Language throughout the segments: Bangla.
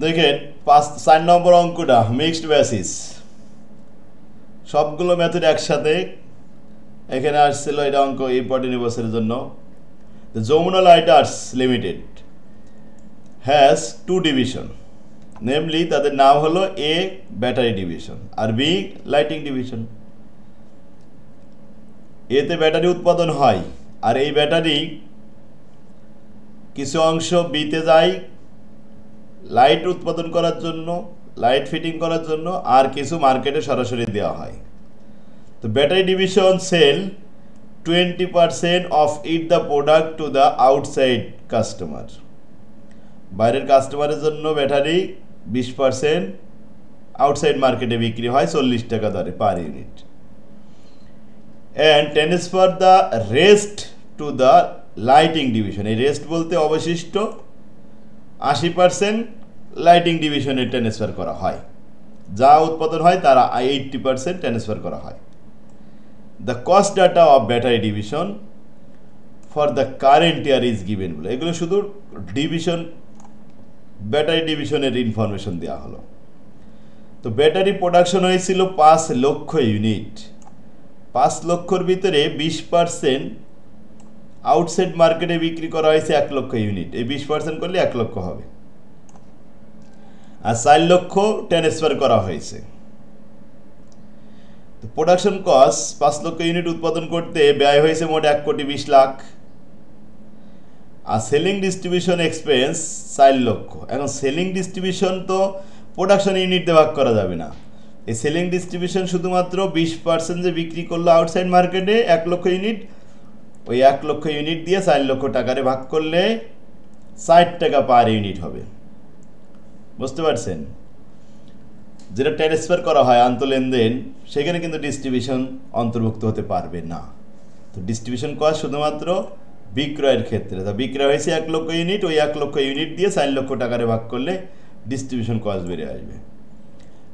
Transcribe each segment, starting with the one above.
দেখেন 4 নম্বর অঙ্কটা মিক্সড বেসিস, সবগুলো মেথড একসাথে এখানে আসছিল। এটা অঙ্ক ইম্পর্টেন্ট বছরের জন্য। Jamuna lighters limited has 2 division, namely তাদের নাম হলো এ ব্যাটারি ডিভিশন আর বি লাইটিং ডিভিশন। এতে ব্যাটারি উৎপাদন হয়, আর এই ব্যাটারি কিছু অংশ বিতে যায় লাইট উৎপাদন করার জন্য, লাইট ফিটিং করার জন্য, আর কিছু মার্কেটে সরাসরি দেওয়া হয়। তো battery division sell 20% of it the product to the outside customer. বাইরের কাস্টমারের জন্য ব্যাটারি 20% আউটসাইড মার্কেটে বিক্রি হয় 40 টাকা দরে per unit, and transfer the rest to the lighting division. এই রেস্ট বলতে অবশিষ্ট 80% লাইটিং ডিভিশনে ট্রান্সফার করা হয়। যা উৎপাদন হয় তারা 80% ট্রান্সফার করা হয়। The cost data off battery division for the current year is given বলে, এগুলো শুধু ডিভিশন ব্যাটারি ডিভিশনের ইনফরমেশন দেওয়া হলো। তো ব্যাটারি প্রোডাকশন হয়েছিল 5 লক্ষ ইউনিট। 5 লক্ষর ভিতরে 20% আউটসাইড মার্কেটে বিক্রি করা হয়েছে 1 লক্ষ ইউনিট। এই 20% করলে 1 লক্ষ হবে, আর 4 লক্ষ ট্রান্সফার করা হয়েছে। তো প্রোডাকশন কস্ট 5 লক্ষ ইউনিট উৎপাদন করতে ব্যয় হয়েছে মোট 1,20,00,000, আর সেলিং ডিস্ট্রিবিউশন এক্সপেন্স 4 লক্ষ। এখন সেলিং ডিস্ট্রিবিউশন তো প্রোডাকশন ইউনিটে ভাগ করা যাবে না। এই সেলিং ডিস্ট্রিবিউশন শুধুমাত্র 20% যে বিক্রি করলো আউটসাইড মার্কেটে 1 লক্ষ ইউনিট, ওই 1 লক্ষ ইউনিট দিয়ে 4 লক্ষ টাকারে ভাগ করলে 60 টাকা পার ইউনিট হবে। বুঝতে পারছেন? যেটা ট্রান্সফার করা হয় আন্তঃলেনদেন, সেখানে কিন্তু ডিস্ট্রিবিউশন অন্তর্ভুক্ত হতে পারবে না। তো ডিস্ট্রিবিউশন কস্ট শুধুমাত্র বিক্রয়ের ক্ষেত্রে। তা বিক্রয় হয়েছে 1 লক্ষ ইউনিট, ওই 1 লক্ষ ইউনিট দিয়ে 4 লক্ষ টাকারে ভাগ করলে ডিস্ট্রিবিউশন কস্ট বেড়ে আসবে।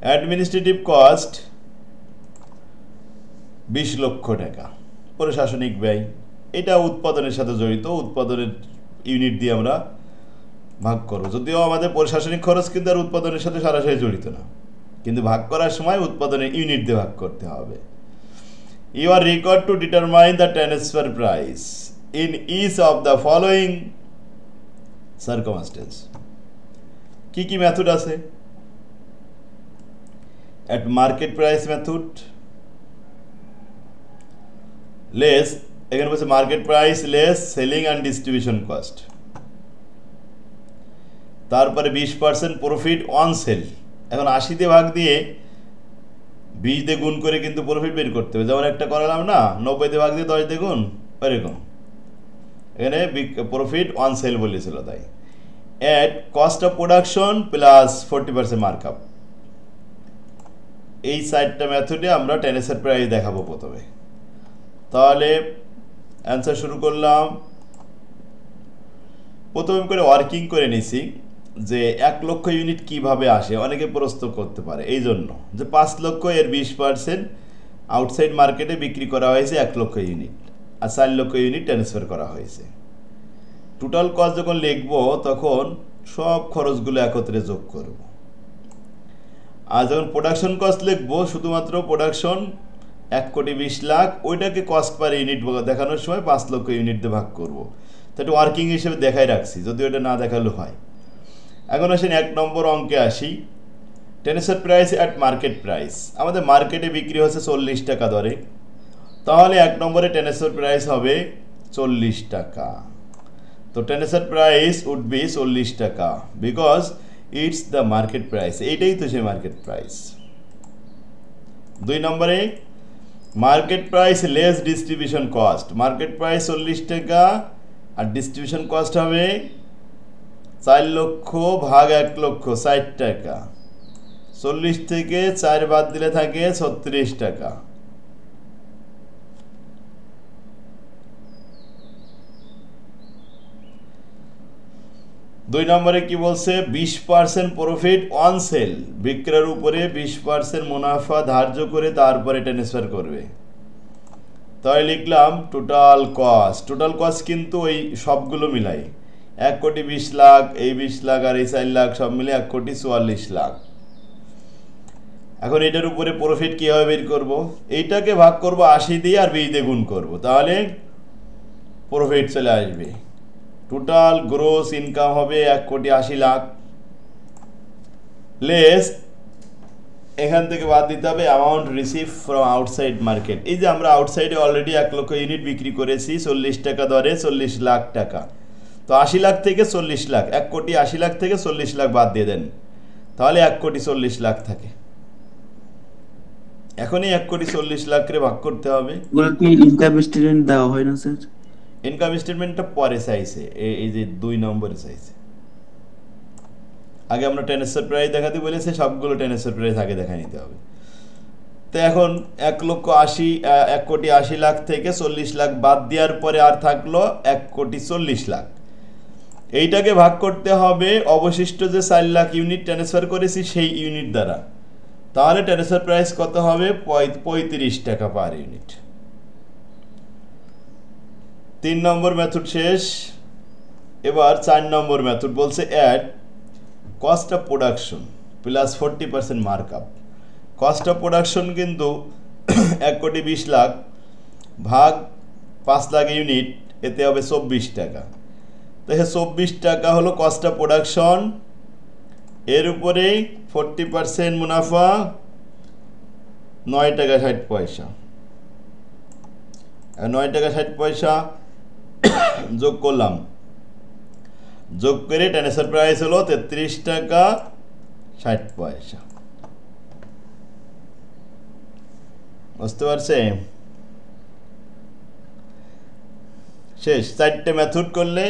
অ্যাডমিনিস্ট্রেটিভ কস্ট 20 লক্ষ টাকা। প্রশাসনিক ব্যয়, এটা উৎপাদনের সাথে জড়িত, উৎপাদনের ইউনিট দিয়ে আমরা ভাগ করব। যদিও আমাদের প্রশাসনিক খরচ কিন্তু আর উৎপাদনের সাথে সরাসরি জড়িত না, কিন্তু ভাগ করার সময় উৎপাদনের ইউনিট দিয়ে ভাগ করতে হবে। You are required to determine the transfer price in each of the following circumstances. কি কি মেথড আছে? at market price method, less, এখানে বলছে market price less selling and distribution cost. তারপরে 20% প্রফিট অন সেল। এখন 80 দিয়ে ভাগ দিয়ে 20 দিয়ে গুণ করে কিন্তু প্রফিট বের করতে হবে। যেমন একটা করালাম না, 90 দিয়ে ভাগ দিয়ে 10 দিয়ে গুণ, এরকম। এখানে প্রফিট অন সেল বলেছিল, তাই at cost of production plus 40% markup. এই 4টা মেথডে আমরা ট্রান্সফার প্রাইস দেখাবো প্রথমে। তাহলে অ্যান্সার শুরু করলাম। প্রথমে করে ওয়ার্কিং করে নিছি যে 1 লক্ষ ইউনিট কিভাবে আসে, অনেকে প্রশ্ন করতে পারে। এই জন্য যে 5 লক্ষ এর 20% আউটসাইড মার্কেটে বিক্রি করা হয়েছে 1 লক্ষ ইউনিট, আর 4 লক্ষ ইউনিট ট্রান্সফার করা হয়েছে। টোটাল কস্ট যখন লিখবো তখন সব খরচগুলো একত্রে যোগ করব। আর যখন প্রোডাকশন কস্ট লিখবো, শুধুমাত্র প্রোডাকশন 1,20,00,000, ওইটাকে কস্ট পার ইউনিট দেখানোর সময় 5 লক্ষ ইউনিট দিয়ে ভাগ করবো। তো এটা ওয়ার্কিং হিসেবে দেখাই রাখছি, যদিও এটা না দেখালেও হয়। এখন আসেন 1 নম্বর অঙ্কে আসি। Transfer price at market price. আমাদের মার্কেটে বিক্রি হচ্ছে 40 টাকা দরে, তাহলে 1 নম্বরে ট্রান্সফার প্রাইস হবে 40 টাকা। তো ট্রান্সফার প্রাইস উড বি 40 টাকা, because it's the market price. এইটাই তো সেই মার্কেট প্রাইস। 2 নম্বরে market price less distribution cost. Market price 40 টাকা, আর ডিস্ট্রিবিউশন কস্ট হবে 4 লক্ষ ভাগ 1 লক্ষ 60 টাকা। 40 থেকে 4 বাদ দিলে থাকে 36 টাকা। দুই নম্বরে কি বলছে? 20% প্রফিট অন সেল। বিক্রয়ের উপরে 20% মুনাফা ধার্য করে তারপরে ট্রান্সফার করবে। তাই লিখলাম টোটাল কস্ট। টোটাল কস্ট কিন্তু ওই সবগুলো মিলাই 1,20,00,000, এই 20,00,000 আর এই 4,00,000 সব মিলে 1,44,00,000। এখন এটার উপরে প্রফিট কীভাবে বের করব? এইটাকে ভাগ করব 80 দিয়ে আর 20 দিয়ে গুণ করব, তাহলে প্রফিট চলে আসবে। টোটাল গ্রোস ইনকাম হবে 1,80,00,000 লেস এখান থেকে বাদ দিতে হবে amount receive from outside market. এই যে আমরা আউটসাইডে অলরেডি 1 লক্ষ ইউনিট বিক্রি করেছি 40 টাকা দরে, 40 লাখ টাকা। তো 80 লাখ থেকে 40 লাখ, 1,80,00,000 থেকে 40 লাখ বাদ দিয়ে দেন, তাহলে 1,40,00,000 থাকে। এখনই 1,40,00,000 ভাগ করতে হবে। ইনকাম স্টেটমেন্ট দেওয়া হয় না স্যার? ইনকাম স্টেটমেন্টটা পরে চাইছে, এই যে 2 নম্বরে চাইছে। আগে আমরা ট্রান্সফার প্রাইস দেখাতে বলেছি, সবগুলো ট্রান্সফার প্রাইস আগে দেখা নিতে হবে। তো এখন 1,80,00,000 থেকে 40 লাখ বাদ দেওয়ার পরে আর থাকলো 1,40,00,000। এইটাকে ভাগ করতে হবে অবশিষ্ট যে 4 লাখ ইউনিট ট্রান্সফার করেছি সেই ইউনিট দ্বারা, তাহলে ট্রান্সফার প্রাইস কত হবে? 35 টাকা পার ইউনিট। 3 নম্বর মেথড শেষ। এবার 4 নম্বর মেথড বলছে add cost of production plus 40% markup. Cost of production কিন্তু 1,20,00,000 ভাগ 5 লাখ ইউনিট, এতে হবে 24 টাকা। তো 24 টাকা হলো কস্ট অফ প্রোডাকশন, এর উপরে 40% মুনাফা 9 টাকা 60 পয়সা। 9 টাকা 60 পয়সা যোগ করলাম, যোগ করে ট্রান্সফার প্রাইস হলো 33 টাকা 60 পয়সা। বুঝতে পারছে? শেষ। 4টে মেথড করলে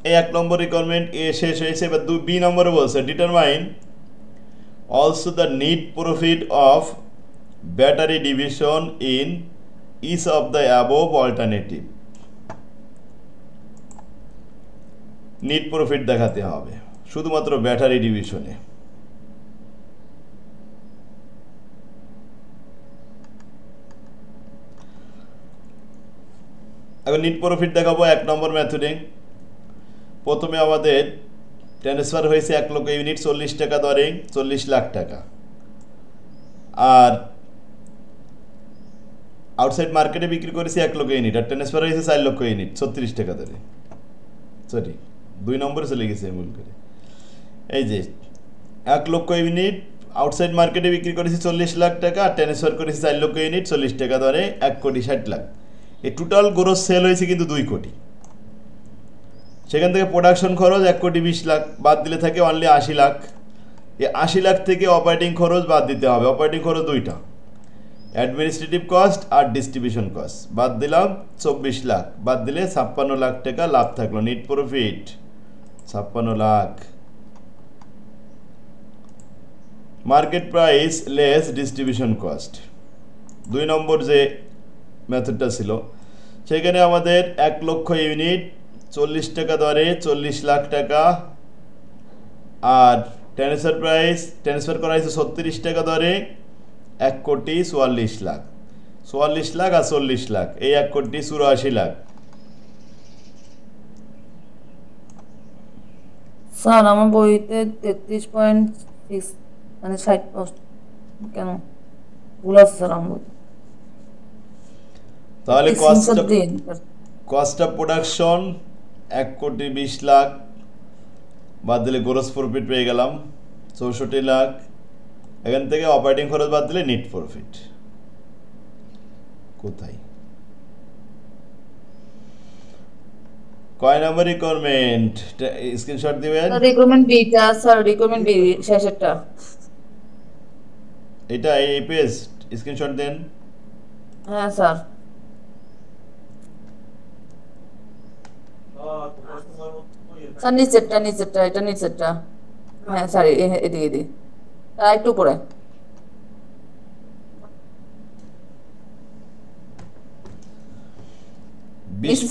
এই 1 নম্বর রিকোয়ারমেন্ট এ শেষ হয়েছে। এবার 2 নম্বরে বলছে determine also the net profit of battery division in each of the above alternative. Net profit দেখাতে হবে শুধুমাত্র ব্যাটারি ডিভিশনে। এখন নিট প্রফিট দেখাবো 1 নম্বর মেথডে। প্রথমে আমাদের ট্রান্সফার হয়েছে 1 লক্ষ ইউনিট 40 টাকা দরে, 40 লাখ টাকা। আর আউটসাইড মার্কেটে বিক্রি করেছি 1 লক্ষ ইউনিট, আর ট্রান্সফার হয়েছে 4 লক্ষ ইউনিট 36 টাকা দরে। সরি, 2 নম্বরে চলে গেছে ভুল করে। এই যে 1 লক্ষ ইউনিট আউটসাইড মার্কেটে বিক্রি করেছি 40 লাখ টাকা, আর ট্রান্সফার করেছি 4 লক্ষ ইউনিট 40 টাকা দরে, 1,60,00,000। এই টোটাল গ্রোস সেল হয়েছে কিন্তু 2 কোটি। সেখান থেকে প্রোডাকশন খরচ 1,20,00,000 বাদ দিলে থাকে অনলি 80 লাখ। এই 80 লাখ থেকে অপারেটিং খরচ বাদ দিতে হবে। অপারেটিং খরচ 2টা, অ্যাডমিনিস্ট্রেটিভ কস্ট আর ডিস্ট্রিবিউশন কস্ট। বাদ দিলাম 24 লাখ, বাদ দিলে 56 লাখ টাকা লাভ থাকলো। NEET profit 56 lakh. Market price less distribution cost 2 নম্বর যে মেথডটা ছিল, সেখানে আমাদের 1 লক্ষ ইউনিট 40 টাকা দরে 40 লাখ টাকা, আর ট্রান্সফার করা হয়েছে 36 টাকা দরে 1,44,00,000। 44 লাখ আর 40 লাখ, এই 1,84,00,000। স্যার আমার বইতে 33.6 মানে 60 কেন ভুল আছে স্যার আমার বইতে। তাহলে কস্ট অফ প্রোডাকশন 1,20,00,000 বাদ দিলে গ্রোস প্রফিট পেয়ে গেলাম 64 লাখ। এখান থেকে অপারেটিং খরচ বাদ দিলে নিট প্রফিট। কোথায় কয় নম্বর রিকোয়ারমেন্ট? স্ক্রিনশট দিবেন। রিকোয়ারমেন্ট বিটা স্যার, রিকোয়ারমেন্ট বি শেষেরটা। এটা এই পেজ স্ক্রিনশট দেন। হ্যাঁ স্যার। স্যার নিচেরটা এটা নিচেরটা। হ্যাঁ স্যার এদিকে একটু পরে।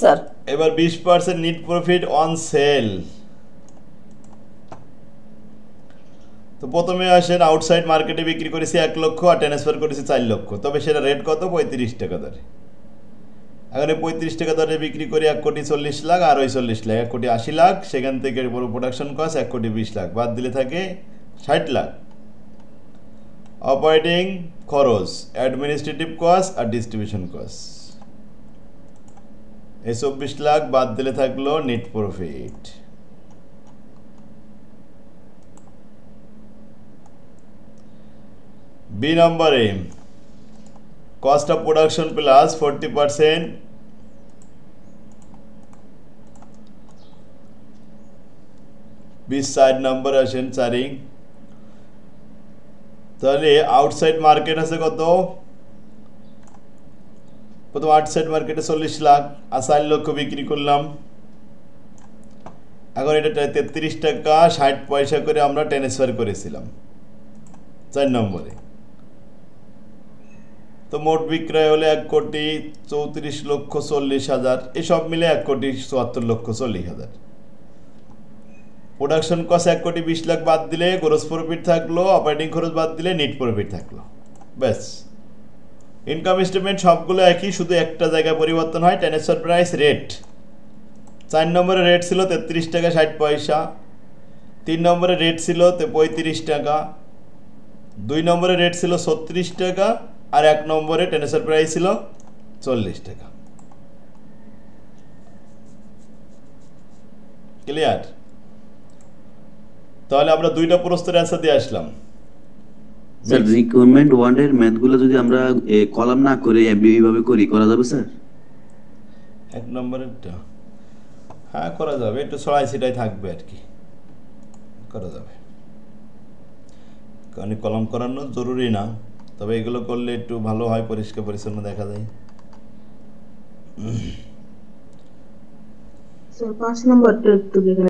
স্যার এবার 20% নিট প্রফিট অন সেল। তো প্রথমে আসেন আউটসাইড মার্কেটে বিক্রি করেছি 1 লক্ষ আর ট্রান্সফার করেছি 4 লক্ষ, তবে সেটা রেট কত? 35 টাকা দরে। এখন 35 টাকা দরে বিক্রি করে 1,40,00,000 আর ওই 40 লাখ 1,80,00,000, সেখান থেকে প্রোডাকশন কস্ট 1,20,00,000 বাদ দিলে থাকে 60 লাখ। অপারেটিং খরচ, অ্যাডমিনিস্ট্রেটিভ কস্ট আর ডিস্ট্রিবিউশন কস্ট, এই 24 লাখ বাদ দিলে থাকলো নেট প্রফিট। বি নম্বরে cost of production plus 40%, side number আসেন 4। তাহলে আউটসাইড মার্কেট আছে কত? প্রথম আউটসাইড মার্কেটে 40 লাখ আর 4 লক্ষ বিক্রি করলাম। এখন এটা 33 টাকা 60 পয়সা করে আমরা ট্রান্সফার করেছিলাম 4 নম্বরে। তো মোট বিক্রয় হলে 1,34,40,000, এসব মিলে 1,74,40,000। প্রোডাকশন কস্ট 1,20,00,000 বাদ দিলে গ্রস প্রফিট থাকলো, অপারেটিং খরচ বাদ দিলে নেট প্রফিট থাকলো, ব্যাস। ইনকাম স্টেটমেন্ট সবগুলো একই, শুধু একটা জায়গায় পরিবর্তন হয়, ট্রান্সফার প্রাইস রেট। 4 নম্বরে রেট ছিল 33 টাকা 60 পয়সা, 3 নম্বরে রেট ছিল 35 টাকা, 2 নম্বরে রেট ছিল 36 টাকা, আর 1 নম্বরে ট্রান্সফার প্রাইস ছিল 40 টাকা। ক্লিয়ার? তাহলে আমরা দুইটা প্রশ্নের অ্যান্সার দিয়ে আসলাম। স্যার রিকোয়ারমেন্ট ওয়ানের ম্যাথগুলো যদি আমরা কলাম না করে এইভাবে করা যাবে স্যার? 1 নম্বরেরটা হ্যাঁ করা যাবে, একটু ছড়াই ছিটাই থাকবে আর কি, করা যাবে, কারণ কলম করানো জরুরি না, তবে এগুলো করলে একটু ভালো হয়, পরিষ্কার পরিচ্ছন্ন দেখা যায়। স্যার 5 নম্বরটা একটু দেখে